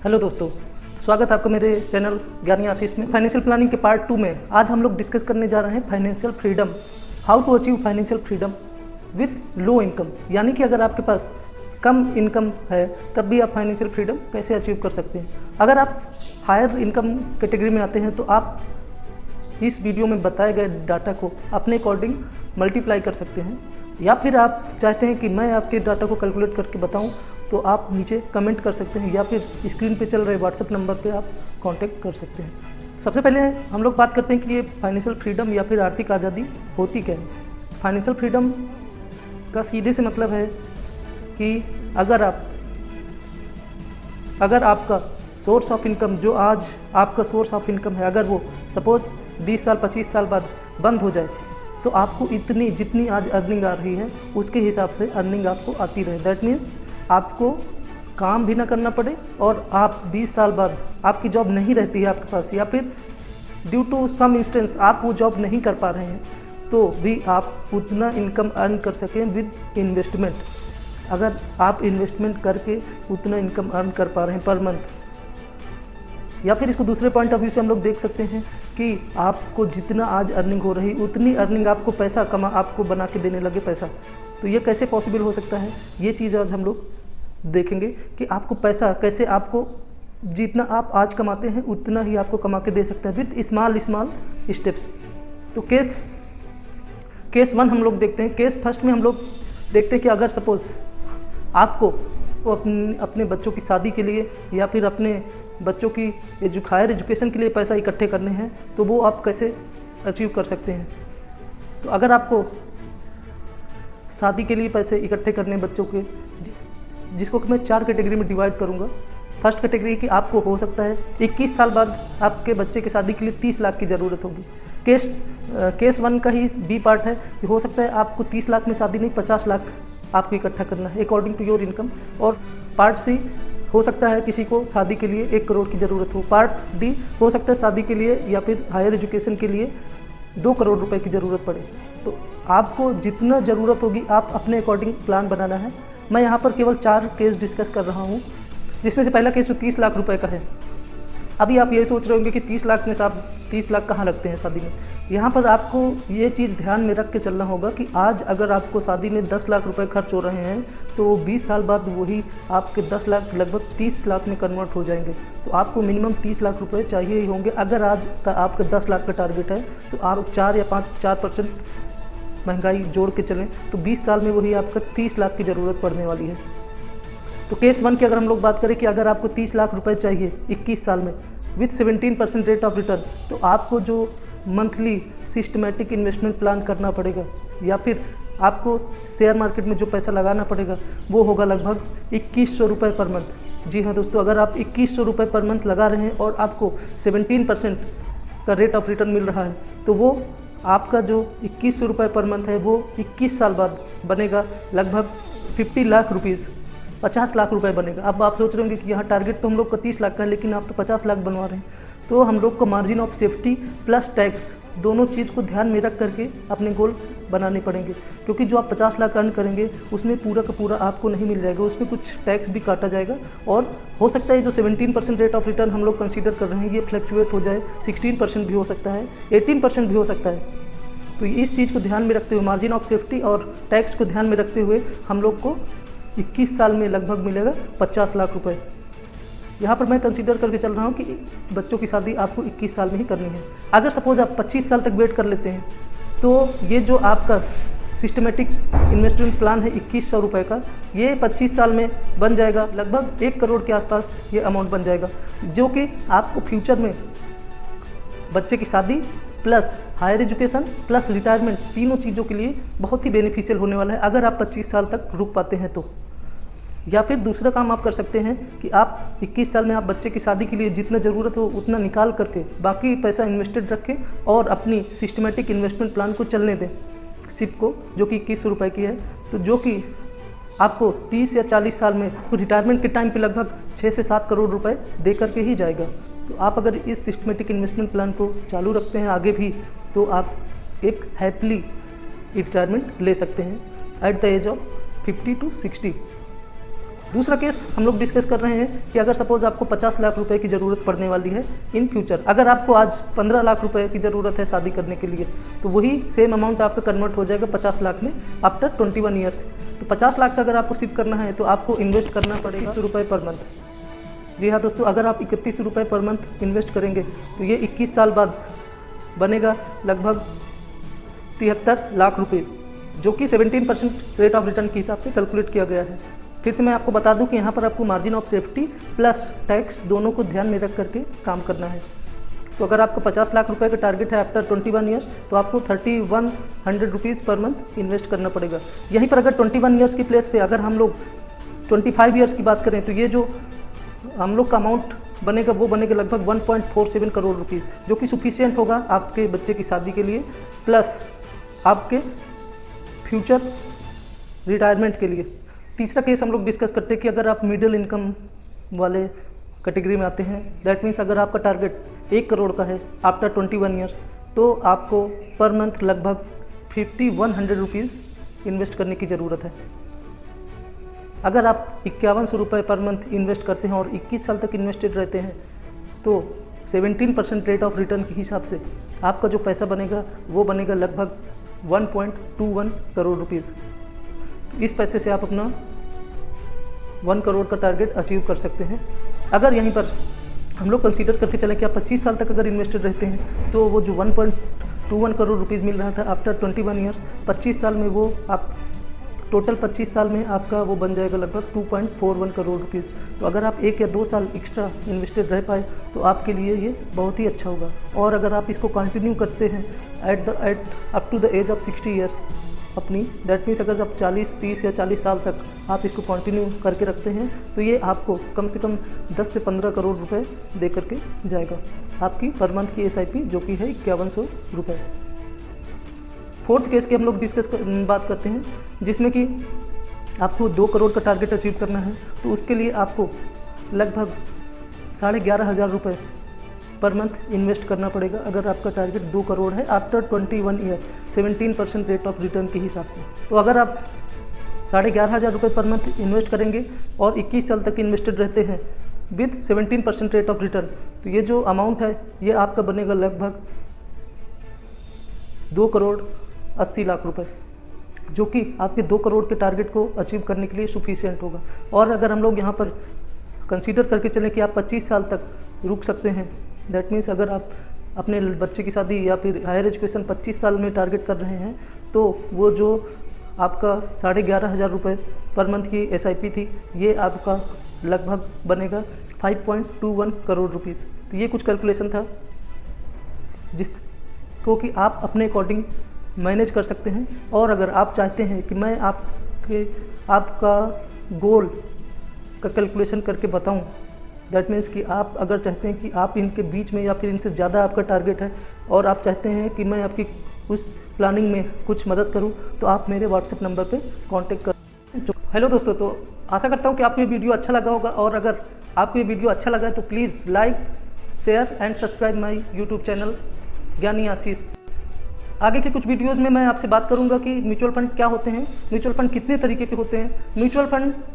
Hello दोस्तों, स्वागत है आपका मेरे चैनल ज्ञानी आशीष में। फाइनेंशियल प्लानिंग के पार्ट 2 में आज हम लोग डिस्कस करने जा रहे हैं financial freedom, how to achieve financial freedom with low income. यानी कि अगर आपके पास कम इनकम है तब भी आप फाइनेंशियल फ्रीडम कैसे अचीव कर सकते हैं। अगर आप हायर इनकम कैटेगरी में आते हैं तो आप इस वीडियो में बताए गए डाटा को अपने अकॉर्डिंग मल्टीप्लाई कर सकते हैं, या फिर आप चाहते हैं कि मैं आपके डाटा को कैलकुलेट करके बताऊं तो आप नीचे कमेंट कर सकते हैं, या फिर स्क्रीन पे चल रहे व्हाट्सएप नंबर पे आप कांटेक्ट कर सकते हैं। सबसे पहले हम लोग बात करते हैं कि ये फाइनेंशियल फ्रीडम या फिर आर्थिक आज़ादी होती क्या है। फाइनेंशियल फ्रीडम का सीधे से मतलब है कि अगर आपका सोर्स ऑफ इनकम, जो आज आपका सोर्स ऑफ इनकम है, अगर वो सपोज़ 20 साल 25 साल बाद बंद हो जाए तो आपको इतनी जितनी आज अर्निंग आ रही है उसके हिसाब से अर्निंग आपको आती रहे। दैट मीन्स आपको काम भी ना करना पड़े और आप 20 साल बाद आपकी जॉब नहीं रहती है आपके पास, या फिर ड्यू टू सम इंस्टेंस आप वो जॉब नहीं कर पा रहे हैं तो भी आप उतना इनकम अर्न कर सकें विद इन्वेस्टमेंट। अगर आप इन्वेस्टमेंट करके उतना इनकम अर्न कर पा रहे हैं पर मंथ, या फिर इसको दूसरे पॉइंट ऑफ व्यू से हम लोग देख सकते हैं कि आपको जितना आज अर्निंग हो रही उतनी अर्निंग आपको पैसा आपको बना के देने लगे पैसा। तो ये कैसे पॉसिबल हो सकता है, ये चीज़ आज हम लोग देखेंगे कि आपको पैसा कैसे, आपको जितना आप आज कमाते हैं उतना ही आपको कमा के दे सकता है विद स्मॉल स्टेप्स। तो केस 1 हम लोग देखते हैं। केस फर्स्ट में हम लोग देखते हैं कि अगर सपोज़ आपको अपने बच्चों की शादी के लिए या फिर अपने बच्चों की हायर एजुकेशन के लिए पैसा इकट्ठे करने हैं तो वो आप कैसे अचीव कर सकते हैं। तो अगर आपको शादी के लिए पैसे इकट्ठे करने बच्चों के, जिसको कि मैं 4 कैटेगरी में डिवाइड करूंगा। फर्स्ट कैटेगरी की आपको हो सकता है 21 साल बाद आपके बच्चे की शादी के लिए 30 लाख की ज़रूरत होगी। केस 1 का ही बी पार्ट है कि हो सकता है आपको 30 लाख में शादी नहीं 50 लाख आपको इकट्ठा करना है अकॉर्डिंग टू योर इनकम। और पार्ट सी हो सकता है किसी को शादी के लिए 1 करोड़ की ज़रूरत हो। पार्ट डी हो सकता है शादी के लिए या फिर हायर एजुकेशन के लिए 2 करोड़ रुपए की ज़रूरत पड़े। तो आपको जितना ज़रूरत होगी आप अपने अकॉर्डिंग प्लान बनाना है। मैं यहाँ पर केवल 4 केस डिस्कस कर रहा हूँ, जिसमें से पहला केस जो 30 लाख रुपए का है। अभी आप ये सोच रहे होंगे कि 30 लाख में से आप 30 लाख कहाँ लगते हैं शादी में। यहाँ पर आपको ये चीज़ ध्यान में रख के चलना होगा कि आज अगर आपको शादी में 10 लाख रुपए खर्च हो रहे हैं तो 20 साल बाद वही आपके 10 लाख लगभग 30 लाख में कन्वर्ट हो जाएंगे। तो आपको मिनिमम 30 लाख रुपए चाहिए ही होंगे। अगर आज आपका 10 लाख का टारगेट है तो आप 4% महंगाई जोड़ के चलें तो 20 साल में वही आपका 30 लाख की ज़रूरत पड़ने वाली है। तो केस 1 की अगर हम लोग बात करें कि अगर आपको 30 लाख रुपए चाहिए 21 साल में विथ 17% रेट ऑफ रिटर्न, तो आपको जो मंथली सिस्टमेटिक इन्वेस्टमेंट प्लान करना पड़ेगा या फिर आपको शेयर मार्केट में जो पैसा लगाना पड़ेगा वो होगा लगभग 2100 रुपये पर मंथ। जी हाँ दोस्तों, अगर आप 2100 रुपये पर मंथ लगा रहे हैं और आपको 17% का रेट ऑफ रिटर्न मिल रहा है तो वो आपका जो 2100 रुपये पर मंथ है वो 21 साल बाद बनेगा लगभग 50 लाख रुपीज़, 50 लाख रुपए बनेगा। अब आप सोच रहे होंगे कि यहाँ टारगेट तो हम लोग का 30 लाख का है लेकिन आप तो 50 लाख बनवा रहे हैं। तो हम लोग को margin of safety plus tax दोनों चीज़ को ध्यान में रख करके अपने गोल बनाने पड़ेंगे, क्योंकि जो आप 50 लाख अर्न करेंगे उसमें पूरा का पूरा आपको नहीं मिल जाएगा, उसमें कुछ टैक्स भी काटा जाएगा। और हो सकता है जो 17% रेट ऑफ रिटर्न हम लोग कंसीडर कर रहे हैं ये फ्लक्चुएट हो जाए, 16% भी हो सकता है, 18% भी हो सकता है। तो इस चीज़ को ध्यान में रखते हुए, मार्जिन ऑफ सेफ्टी और टैक्स को ध्यान में रखते हुए हम लोग को 21 साल में लगभग मिलेगा 50 लाख रुपए। यहाँ पर मैं कंसीडर करके चल रहा हूँ कि बच्चों की शादी आपको 21 साल में ही करनी है। अगर सपोज आप 25 साल तक वेट कर लेते हैं तो ये जो आपका सिस्टमेटिक इन्वेस्टमेंट प्लान है 2100 रुपये का, ये 25 साल में बन जाएगा लगभग 1 करोड़ के आसपास ये अमाउंट बन जाएगा, जो कि आपको फ्यूचर में बच्चे की शादी plus higher education plus retirement तीनों चीज़ों के लिए बहुत ही बेनिफिशियल होने वाला है अगर आप 25 साल तक रुक पाते हैं तो। या फिर दूसरा काम आप कर सकते हैं कि आप 21 साल में आप बच्चे की शादी के लिए जितना ज़रूरत हो उतना निकाल करके बाकी पैसा इन्वेस्टेड रखें और अपनी सिस्टमेटिक इन्वेस्टमेंट प्लान को चलने दें, सिप को, जो कि 2100 रुपये की है, तो जो कि आपको 30 या 40 साल में रिटायरमेंट के टाइम पे लगभग 6 से 7 करोड़ रुपए दे करके ही जाएगा। तो आप अगर इस सिस्टमेटिक इन्वेस्टमेंट प्लान को चालू रखते हैं आगे भी तो आप एक हैप्पीली रिटायरमेंट ले सकते हैं at the age of 50 to 60। दूसरा केस हम लोग डिस्कस कर रहे हैं कि अगर सपोज आपको 50 लाख रुपए की ज़रूरत पड़ने वाली है इन फ्यूचर, अगर आपको आज 15 लाख रुपए की ज़रूरत है शादी करने के लिए, तो वही सेम अमाउंट आपका कन्वर्ट हो जाएगा 50 लाख में आफ्टर 21 ईयर्स। तो 50 लाख का अगर आपको शिफ्ट करना है तो आपको इन्वेस्ट करना पड़ेगा 31 रुपये पर मंथ। जी हाँ दोस्तों, अगर आप 31 रुपये पर मंथ इन्वेस्ट करेंगे तो ये 21 साल बाद बनेगा लगभग 73 लाख रुपये, जो कि 17% रेट ऑफ रिटर्न के हिसाब से कैलकुलेट किया गया है। फिर से मैं आपको बता दूं कि यहाँ पर आपको margin of safety plus tax दोनों को ध्यान में रख करके काम करना है। तो अगर आपको 50 लाख रुपए का टारगेट है आफ्टर 21 ईयर्स, तो आपको 3100 रुपीज़ पर मंथ इन्वेस्ट करना पड़ेगा। यहीं पर अगर 21 ईयर्स की प्लेस पे अगर हम लोग 25 ईयर्स की बात करें तो ये जो हम लोग का अमाउंट बनेगा वो बनेगा लगभग 1.47 करोड़ रुपीज़, जो कि सफिशिएंट होगा आपके बच्चे की शादी के लिए प्लस आपके फ्यूचर रिटायरमेंट के लिए। तीसरा केस हम लोग डिस्कस करते हैं कि अगर आप मिडिल इनकम वाले कैटेगरी में आते हैं, दैट मीन्स अगर आपका टारगेट 1 करोड़ का है आफ्टर 21 ईयर, तो आपको पर मंथ लगभग 5100 रुपीज़ इन्वेस्ट करने की ज़रूरत है। अगर आप 5100 रुपये पर मंथ इन्वेस्ट करते हैं और 21 साल तक इन्वेस्टेड रहते हैं, तो 17% रेट ऑफ रिटर्न के हिसाब से आपका जो पैसा बनेगा वो बनेगा लगभग 1.21 करोड़ रुपीज़। इस पैसे से आप अपना 1 करोड़ का टारगेट अचीव कर सकते हैं। अगर यहीं पर हम लोग कंसीडर करके चलें कि आप 25 साल तक अगर इन्वेस्टेड रहते हैं, तो वो जो 1.21 करोड़ रुपीज़ मिल रहा था आफ्टर 21 ईयर्स, 25 साल में वो आप टोटल 25 साल में आपका वो बन जाएगा लगभग 2.41 करोड़ रुपीज़। तो अगर आप 1 या 2 साल एक्स्ट्रा इन्वेस्टेड रह पाए तो आपके लिए ये बहुत ही अच्छा होगा। और अगर आप इसको कंटिन्यू करते हैं up to the age of 60 years अपनी, दैट मीन्स अगर आप 40, 30 या 40 साल तक आप इसको कंटिन्यू करके रखते हैं तो ये आपको कम से कम 10 से 15 करोड़ रुपए दे करके जाएगा आपकी पर मंथ की SIP, जो कि है 5100 रुपये। फोर्थ केस की हम लोग बात करते हैं, जिसमें कि आपको 2 करोड़ का टारगेट अचीव करना है। तो उसके लिए आपको लगभग 11,500 रुपये पर मंथ इन्वेस्ट करना पड़ेगा अगर आपका टारगेट 2 करोड़ है after 21 year, 17% rate of return के हिसाब से। तो अगर आप 11,500 रुपये पर मंथ इन्वेस्ट करेंगे और 21 साल तक इन्वेस्टेड रहते हैं विद 17% रेट ऑफ रिटर्न, तो ये जो अमाउंट है ये आपका बनेगा लगभग 2 करोड़ 80 लाख रुपए, जो कि आपके 2 करोड़ के टारगेट को अचीव करने के लिए सफिशिएंट होगा। और अगर हम लोग यहाँ पर कंसीडर करके चलें कि आप 25 साल तक रुक सकते हैं, दैट मीन्स अगर आप अपने बच्चे की शादी या फिर हायर एजुकेशन 25 साल में टारगेट कर रहे हैं, तो वो जो आपका 11,500 रुपये पर मंथ की SIP थी, ये आपका लगभग बनेगा 5.21 करोड़ रुपीज़। तो ये कुछ कैलकुलेशन था जिसको कि आप अपने अकॉर्डिंग मैनेज कर सकते हैं। और अगर आप चाहते हैं कि मैं आपका गोल का कैलकुलेशन करके बताऊं, दैट मीन्स कि आप अगर चाहते हैं कि आप इनके बीच में या फिर इनसे ज़्यादा आपका टारगेट है और आप चाहते हैं कि मैं आपकी उस प्लानिंग में कुछ मदद करूं, तो आप मेरे WhatsApp नंबर पे कांटेक्ट कर। हेलो दोस्तों, तो आशा करता हूं कि आपको ये वीडियो अच्छा लगा होगा, और अगर आपको ये वीडियो अच्छा लगा है तो please like, share and subscribe my YouTube channel ज्ञानी आशीष। आगे के कुछ वीडियोज़ में मैं आपसे बात करूंगा कि म्यूचुअल फंड क्या होते हैं, म्यूचुअल फंड कितने तरीके के होते हैं, म्यूचुअल फंड